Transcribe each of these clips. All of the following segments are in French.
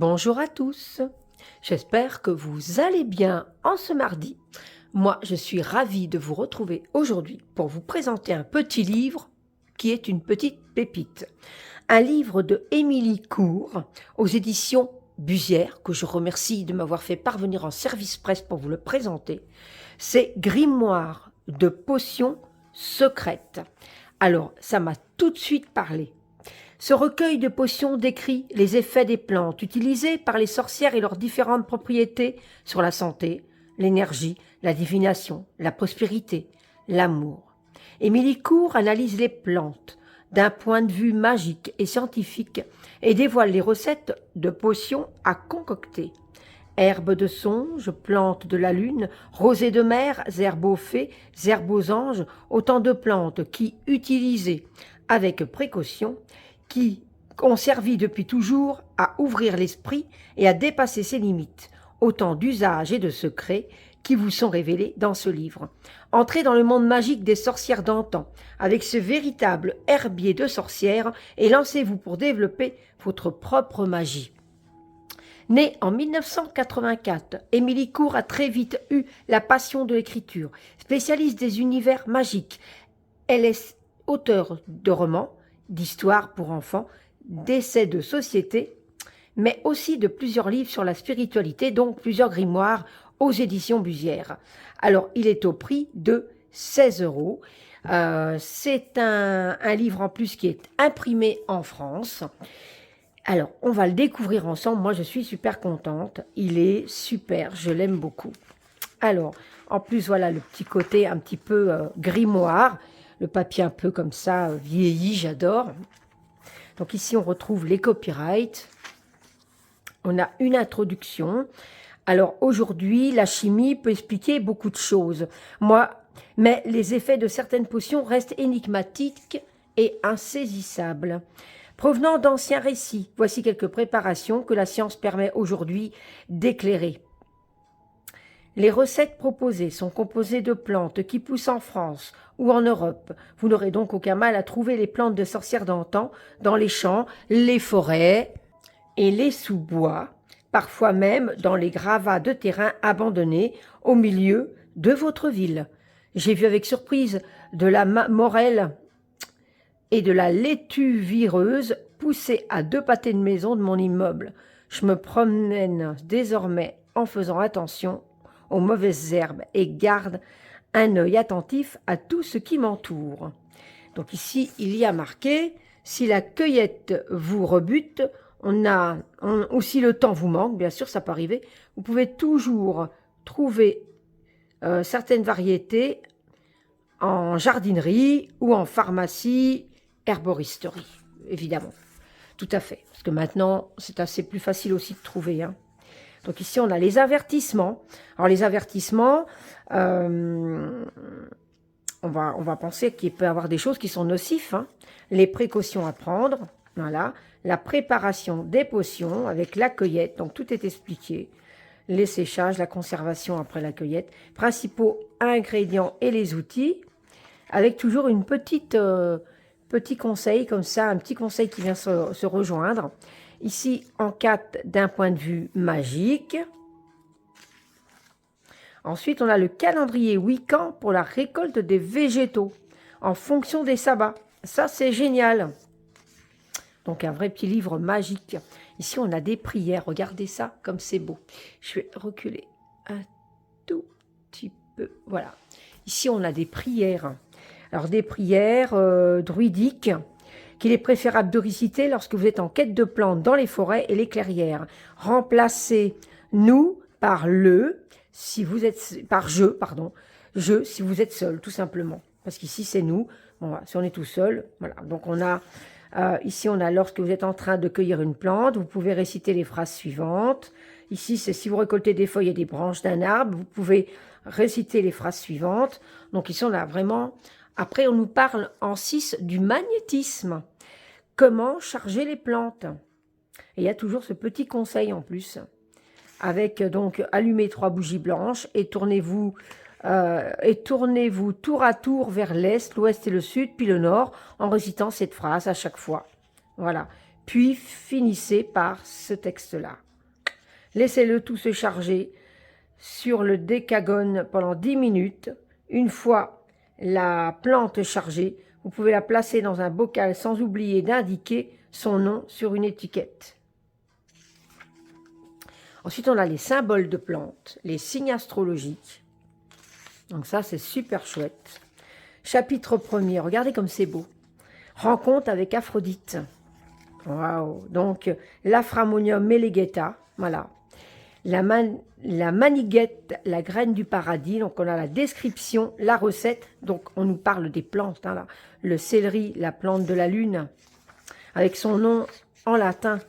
Bonjour à tous, j'espère que vous allez bien en ce mardi. Moi, je suis ravie de vous retrouver aujourd'hui pour vous présenter un petit livre qui est une petite pépite. Un livre de Émilie Court aux éditions Busière, que je remercie de m'avoir fait parvenir en service presse pour vous le présenter. C'est Grimoire de potions secrètes. Alors, ça m'a tout de suite parlé. Ce recueil de potions décrit les effets des plantes utilisées par les sorcières et leurs différentes propriétés sur la santé, l'énergie, la divination, la prospérité, l'amour. Émilie Court analyse les plantes d'un point de vue magique et scientifique et dévoile les recettes de potions à concocter. Herbes de songe, plantes de la lune, rosée de mer, herbes aux fées, herbes aux anges, autant de plantes qui, utilisées avec précaution, qui ont servi depuis toujours à ouvrir l'esprit et à dépasser ses limites, autant d'usages et de secrets qui vous sont révélés dans ce livre. Entrez dans le monde magique des sorcières d'antan, avec ce véritable herbier de sorcières, et lancez-vous pour développer votre propre magie. Née en 1984, Émilie Court a très vite eu la passion de l'écriture. Spécialiste des univers magiques, elle est auteure de romans, d'histoires pour enfants, d'essais de société, mais aussi de plusieurs livres sur la spiritualité, donc plusieurs grimoires aux éditions Busière. Alors, il est au prix de 16 €. C'est un livre en plus qui est imprimé en France. Alors, on va le découvrir ensemble. Moi, je suis super contente. Il est super, je l'aime beaucoup. Alors, en plus, voilà le petit côté un petit peu grimoire. Le papier un peu comme ça, vieilli, j'adore. Donc ici, on retrouve les copyrights. On a une introduction. Alors aujourd'hui, la chimie peut expliquer beaucoup de choses. Mais les effets de certaines potions restent énigmatiques et insaisissables. Provenant d'anciens récits, voici quelques préparations que la science permet aujourd'hui d'éclairer. Les recettes proposées sont composées de plantes qui poussent en France ou en Europe. Vous n'aurez donc aucun mal à trouver les plantes de sorcières d'antan dans les champs, les forêts et les sous-bois, parfois même dans les gravats de terrain abandonnés au milieu de votre ville. J'ai vu avec surprise de la morelle et de la laitue vireuse pousser à 2 pâtés de maison de mon immeuble. Je me promène désormais en faisant attention aux mauvaises herbes et garde un œil attentif à tout ce qui m'entoure. Donc ici, il y a marqué, si la cueillette vous rebute, ou si le temps vous manque, bien sûr, ça peut arriver, vous pouvez toujours trouver certaines variétés en jardinerie ou en pharmacie, herboristerie, évidemment. Tout à fait, parce que maintenant, c'est assez plus facile aussi de trouver, hein. Donc ici, on a les avertissements. Alors les avertissements, on va penser qu'il peut y avoir des choses qui sont nocives, hein. Les précautions à prendre, voilà. La préparation des potions avec la cueillette, donc tout est expliqué. Les séchages, la conservation après la cueillette, principaux ingrédients et les outils, avec toujours une petit conseil comme ça, un petit conseil qui vient se rejoindre. Ici, en 4 d'un point de vue magique. Ensuite, on a le calendrier Wiccan pour la récolte des végétaux en fonction des sabbats. Ça, c'est génial. Donc, un vrai petit livre magique. Ici, on a des prières. Regardez ça, comme c'est beau. Je vais reculer un tout petit peu. Voilà. Ici, on a des prières. Alors, des prières druidiques qu'il est préférable de réciter lorsque vous êtes en quête de plantes dans les forêts et les clairières. Remplacez nous par si vous êtes je si vous êtes seul, tout simplement. Parce qu'ici c'est nous. Bon, voilà, si on est tout seul, voilà. Donc on a ici on a lorsque vous êtes en train de cueillir une plante, vous pouvez réciter les phrases suivantes. Ici c'est si vous récoltez des feuilles et des branches d'un arbre, vous pouvez réciter les phrases suivantes. Donc ici on a vraiment. Après on nous parle en 6 du magnétisme. Comment charger les plantes? Et il y a toujours ce petit conseil en plus, avec donc allumez 3 bougies blanches et tournez-vous tour à tour vers l'est, l'ouest et le sud, puis le nord, en récitant cette phrase à chaque fois. Voilà. Puis finissez par ce texte-là. Laissez-le tout se charger sur le décagone pendant 10 minutes. Une fois la plante chargée, vous pouvez la placer dans un bocal sans oublier d'indiquer son nom sur une étiquette. Ensuite, on a les symboles de plantes, les signes astrologiques. Donc ça, c'est super chouette. Chapitre 1er, regardez comme c'est beau. Rencontre avec Aphrodite. Waouh! Donc, l'Aphramonium melegeta, voilà. La maniguette, la graine du paradis. Donc, on a la description, la recette. Donc, on nous parle des plantes. Hein, là. Le céleri, la plante de la lune, avec son nom en latin.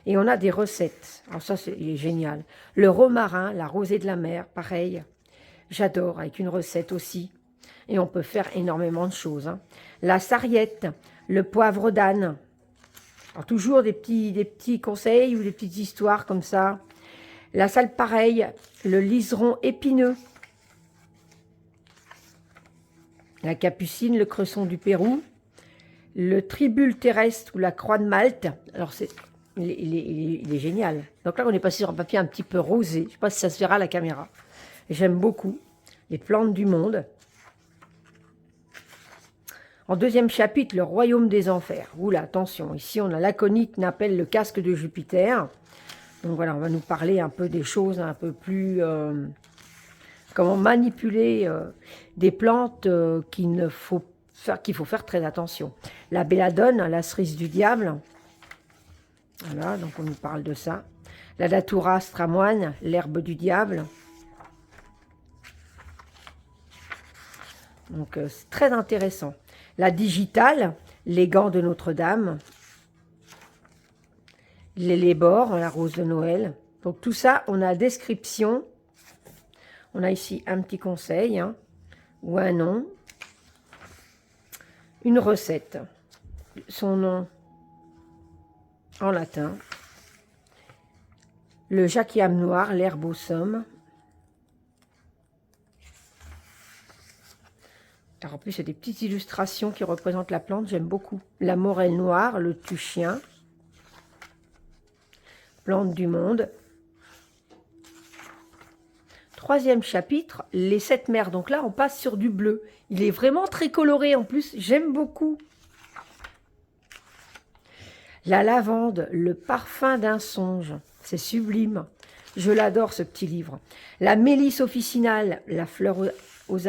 Et on a des recettes. Alors ça, c'est génial. Le romarin, la rosée de la mer, pareil. J'adore, avec une recette aussi. Et on peut faire énormément de choses. Hein. La sarriette, le poivre d'âne. Alors toujours des petits conseils ou des petites histoires comme ça. La salle pareille, le liseron épineux. La capucine, le cresson du Pérou. Le tribule terrestre ou la croix de Malte. Alors il est génial. Donc là, on est passé sur un papier un petit peu rosé. Je ne sais pas si ça se verra à la caméra. J'aime beaucoup les plantes du monde. En deuxième chapitre, le royaume des enfers. Oula, attention, ici on a l'aconite n'appelle le casque de Jupiter. Donc voilà, on va nous parler un peu des choses un peu plus... comment manipuler des plantes qu'il faut faire très attention. La belladone, la cerise du diable. Voilà, donc on nous parle de ça. La datura stramoine, l'herbe du diable. Donc c'est très intéressant. La digitale, les gants de Notre-Dame. Les lébores, la rose de Noël. Donc tout ça, on a la description. On a ici un petit conseil, hein, ou un nom. Une recette. Son nom en latin. Le jacquiam noir, l'herbe au somme. Alors en plus, il y a des petites illustrations qui représentent la plante, j'aime beaucoup. La morelle noire, le tuchien. Plante du monde. Troisième chapitre, les 7 mers. Donc là, on passe sur du bleu. Il est vraiment très coloré en plus, j'aime beaucoup. La lavande, le parfum d'un songe. C'est sublime. Je l'adore, ce petit livre. La mélisse officinale, la fleur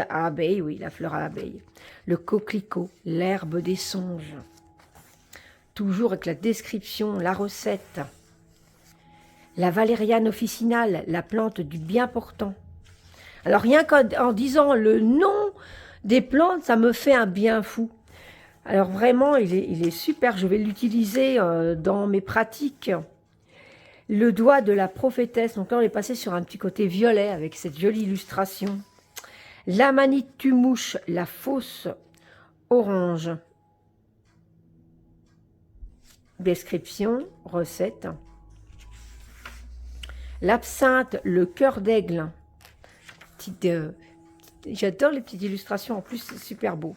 à abeilles, oui, la fleur à abeilles. Le coquelicot, l'herbe des songes. Toujours avec la description, la recette. La valériane officinale, la plante du bien portant. Alors rien qu'en disant le nom des plantes, ça me fait un bien fou. Alors vraiment, il est super, je vais l'utiliser dans mes pratiques. Le doigt de la prophétesse, donc là on est passé sur un petit côté violet avec cette jolie illustration. La manite tue mouche, la fausse orange. Description, recette. L'absinthe, le cœur d'aigle. J'adore les petites illustrations, en plus c'est super beau.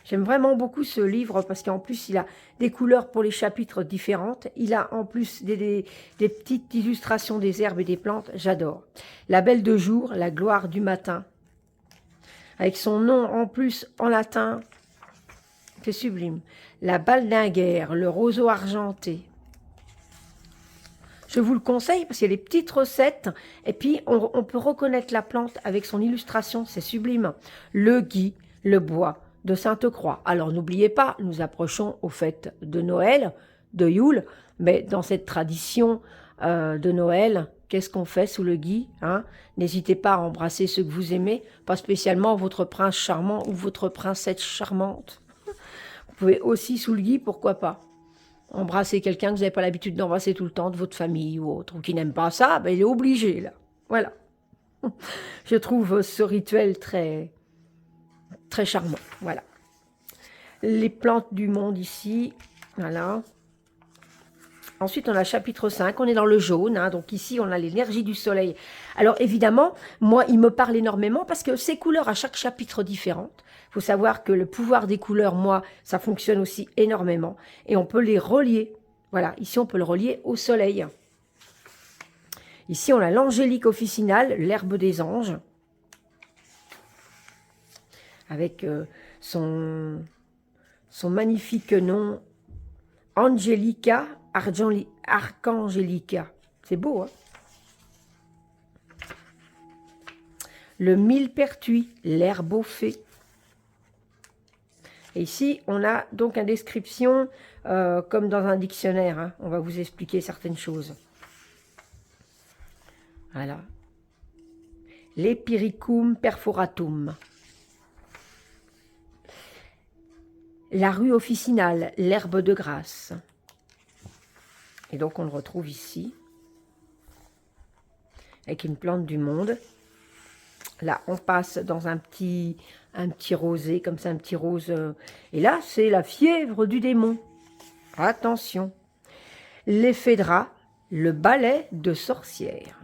J'aime vraiment beaucoup ce livre parce qu'en plus il a des couleurs pour les chapitres différentes. Il a en plus des petites illustrations des herbes et des plantes, j'adore. La belle de jour, la gloire du matin. Avec son nom en plus en latin, c'est sublime. La baldinguère, le roseau argenté. Je vous le conseille parce qu'il y a des petites recettes et puis on peut reconnaître la plante avec son illustration, c'est sublime. Le gui, le bois de Sainte-Croix. Alors n'oubliez pas, nous approchons aux fêtes de Noël, de Yule, mais dans cette tradition de Noël, qu'est-ce qu'on fait sous le gui, hein? N'hésitez pas à embrasser ceux que vous aimez, pas spécialement votre prince charmant ou votre princesse charmante. Vous pouvez aussi sous le gui, pourquoi pas, embrasser quelqu'un que vous n'avez pas l'habitude d'embrasser tout le temps, de votre famille ou autre, ou qui n'aime pas ça, ben il est obligé, là. Voilà. Je trouve ce rituel très, très charmant. Voilà. Les plantes du monde ici, voilà. Ensuite, on a chapitre 5, on est dans le jaune, hein, donc ici, on a l'énergie du soleil. Alors, évidemment, moi, il me parle énormément parce que ces couleurs, à chaque chapitre différentes. Il faut savoir que le pouvoir des couleurs, moi, ça fonctionne aussi énormément. Et on peut les relier. Voilà, ici, on peut le relier au soleil. Ici, on a l'angélique officinale, l'herbe des anges, avec son magnifique nom, Angelica Archangelica. C'est beau, hein? Le millepertuis, l'herbe aux fées. Et ici, on a donc une description comme dans un dictionnaire. Hein. On va vous expliquer certaines choses. Voilà. L'Epiricum perforatum. La rue officinale, l'herbe de grâce. Et donc, on le retrouve ici, avec une plante du monde. Là, on passe dans un petit rosé, comme ça, un petit rose. Et là, c'est la fièvre du démon. Attention. L'éphédra, le balai de sorcière.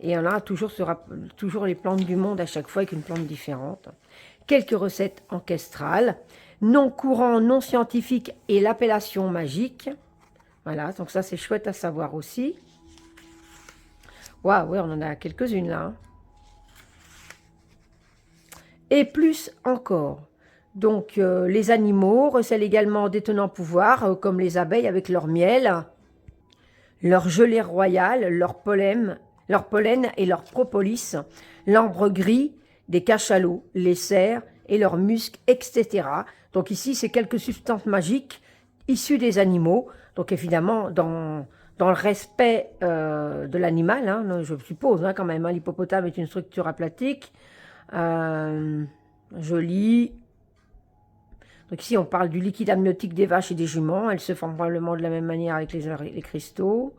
Et on a toujours les plantes du monde à chaque fois avec une plante différente. Quelques recettes ancestrales. Non courant, non scientifique et l'appellation magique. Voilà, donc ça, c'est chouette à savoir aussi. Waouh, ouais, on en a quelques-unes là. Hein. Et plus encore. Donc, les animaux recèlent également d'étonnants pouvoirs, comme les abeilles avec leur miel, leur gelée royale, leur pollen et leur propolis, l'ambre gris des cachalots, les cerfs et leurs muscs, etc. Donc ici, c'est quelques substances magiques issues des animaux. Donc évidemment, dans le respect de l'animal, hein, je suppose hein, quand même, hein, l'hippopotame est une structure aplatique, jolie. Donc ici, on parle du liquide amniotique des vaches et des juments. Elles se forment probablement de la même manière avec les cristaux.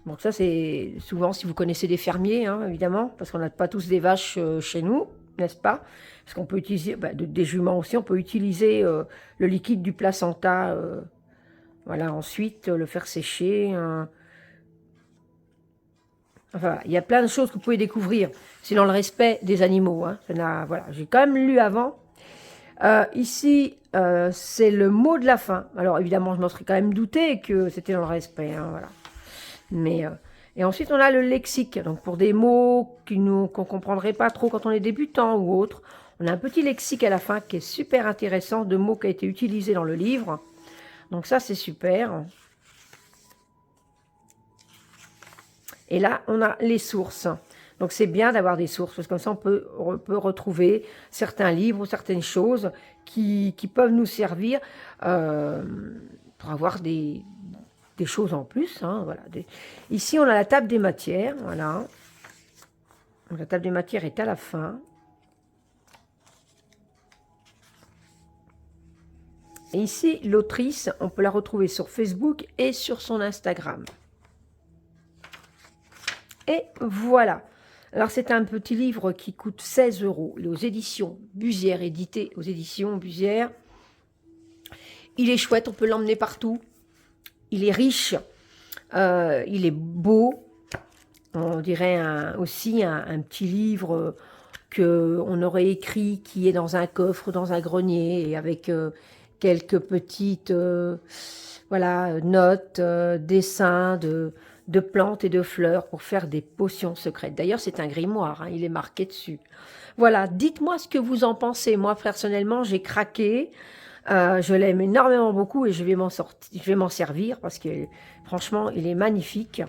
Donc ça, c'est souvent si vous connaissez des fermiers, hein, évidemment, parce qu'on n'a pas tous des vaches chez nous, n'est-ce pas? Parce qu'on peut utiliser, des juments aussi, on peut utiliser le liquide du placenta, voilà, ensuite le faire sécher. Enfin, il y a plein de choses que vous pouvez découvrir. C'est dans le respect des animaux. Hein. Voilà, j'ai quand même lu avant. Ici, c'est le mot de la fin. Alors évidemment, je m'en serais quand même douté que c'était dans le respect. Hein, voilà. Mais, et ensuite, on a le lexique. Donc, pour des mots qu'on ne comprendrait pas trop quand on est débutant ou autre, on a un petit lexique à la fin qui est super intéressant, de mots qui a été utilisé dans le livre. Donc, ça, c'est super. Et là, on a les sources. Donc, c'est bien d'avoir des sources, parce que comme ça, on peut retrouver certains livres ou certaines choses qui peuvent nous servir pour avoir des choses en plus. Hein, voilà. Ici, on a la table des matières. Voilà. Donc, la table des matières est à la fin. Et ici, l'autrice, on peut la retrouver sur Facebook et sur son Instagram. Et voilà. Alors, c'est un petit livre qui coûte 16 €. Il est aux éditions Busière, édité aux éditions Busière. Il est chouette, on peut l'emmener partout. Il est riche, il est beau. On dirait aussi un petit livre qu'on aurait écrit qui est dans un coffre, dans un grenier, et avec quelques petites voilà, notes, dessins de plantes et de fleurs pour faire des potions secrètes. D'ailleurs, c'est un grimoire, hein, il est marqué dessus. Voilà, dites-moi ce que vous en pensez. Moi, personnellement, j'ai craqué. Je l'aime énormément beaucoup et je vais m'en servir parce que franchement, il est magnifique.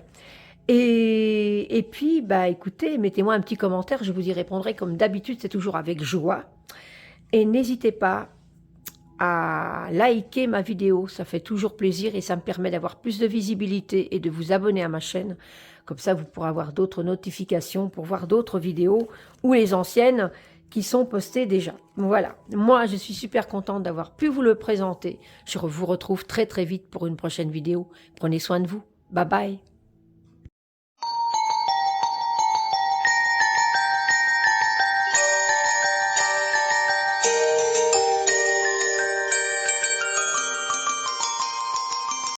Et puis, écoutez, mettez-moi un petit commentaire, je vous y répondrai comme d'habitude, c'est toujours avec joie. Et n'hésitez pas à liker ma vidéo, ça fait toujours plaisir et ça me permet d'avoir plus de visibilité et de vous abonner à ma chaîne. Comme ça, vous pourrez avoir d'autres notifications pour voir d'autres vidéos ou les anciennes qui sont postées déjà. Voilà, moi je suis super contente d'avoir pu vous le présenter. Je vous retrouve très très vite pour une prochaine vidéo. Prenez soin de vous. Bye bye.